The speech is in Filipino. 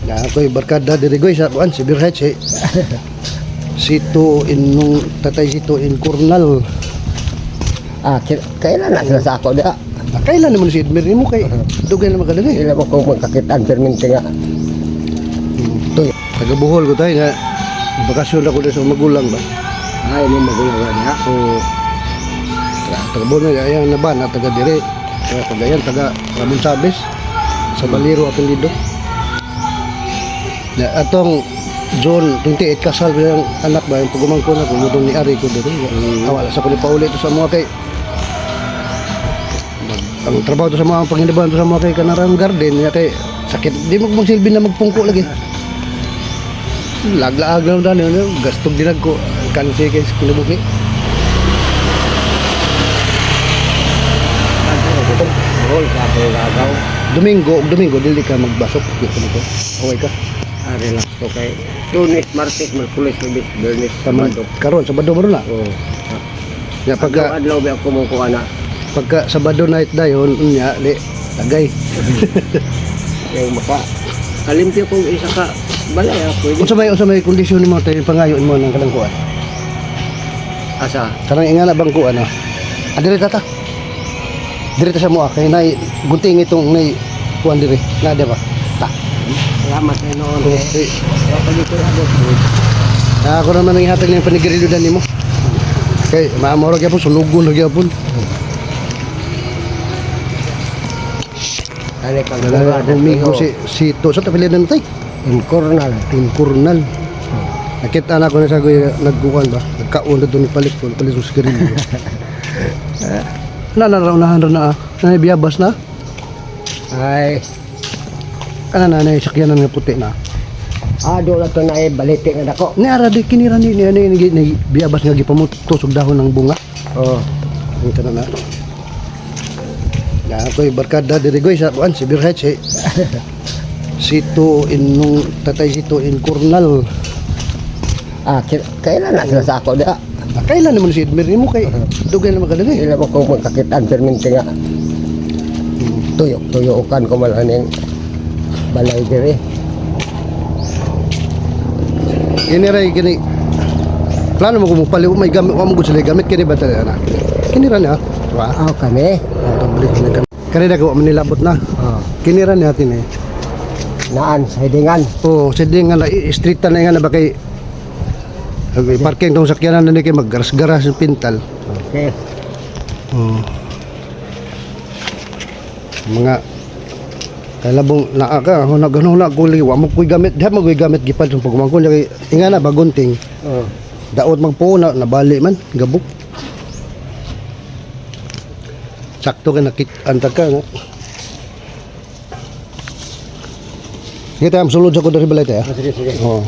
Na ako'y barkada dirigoy sa kuan si Birhet Sito in tatay Sito in Kurnal. Kailan na sila sa ako dia? Kailan naman si Edmer mo kay dugay na magkadagay. Sila mo kung magkakitaan perminti nga. Taga Bohol ko tayo na bakasyon ako sa magulang ba. Ay, mo magulang niya. So taga Bohol na ayan na ba na taga dire. Taga yan taga Ramon Sabes sa Baliro apelyido. Na atong John 28 kasal ng anak ba yung pagumangko na kung mudong ni Ari ko dito. Awala sa kulit paulit to sa mga kay ang trabaho to sa mga panginabahan to sa mga kay Kanarang Garden niya kay sakit di mo magsilbi na magpungko lagi. Laglaag lang dani ano gastog dinag ko kansi kay kinabuhi. Domingo dili ka magbasok dito nito. Okay ka. Relax ko kay Lunes, Martes, Merkulis, Biyernes, Sabado. Karon Sabado mo na. Oo. Ya pagka Adlaw ba ako mo ko ana. pagka Sabado night dayon unya di tagay. Yung maka kalimpyo ko isa ka balay ako. Unsa may kondisyon nimo tayo pangayon mo ng kanang kuan. Asa? Kanang ingana bang kuan ah. Adire tata. Dire ta sa mo kay nay gunting itong nay kuan dire. Nada ba? Ta. Salamat sa noon. Okay. Kapalito abot. Ako naman nang ihatag ng panigiriludan nimo. Kay maamoro gyapon sulugon gyapon. Kali kang Domingo si Sito sa tapilidan tay. Kurnal. Kurnal. Nakita na ko na sa kuya nagkuhan ba? Nagkaon na doon ni palit ko sa sigarilyo. Nanaraunahan rin na biyabas na. Ay. Ano na sakyanan nga puti na. Doon na ito na baliti nga dako. Niara di kinira ni biyabas nga gipamutusog dahon ng bunga. Oo. Ang kana na. Na ako'y barkada dirigoy sa kuan si Birhet Sito in tatay Sito in Kurnal. Kailan na sila sa ako dia? Kailan naman si Edmer mo kay dugay na magkadagay. Sila mo kung magkakitaan perminti nga. Tuyok-tuyokan ko malaning balay dire. Kiniray kini plano mo kung pali may gamit mo gud sila gamit kini ba talaga na. Kinira na. Wa. Kami. Tablik na kan. Kanina ko man nilabot na. Kinira natin Naan sa hidingan. Oh, sidingan na street na nga na ba kay parking tong sakyanan na kay maggaras-garas yung pintal. Okay. Mga kalabong naaka ho nagano guli wa mo koy gamit diha mo koy gamit gipad sa pagmangkon kay inga na bagunting. Daot magpuuna nabali man gabok. Sakto ka nakit-antag ka no. Kita am sulod sa kudo sa balay tayo. Sige. Oh.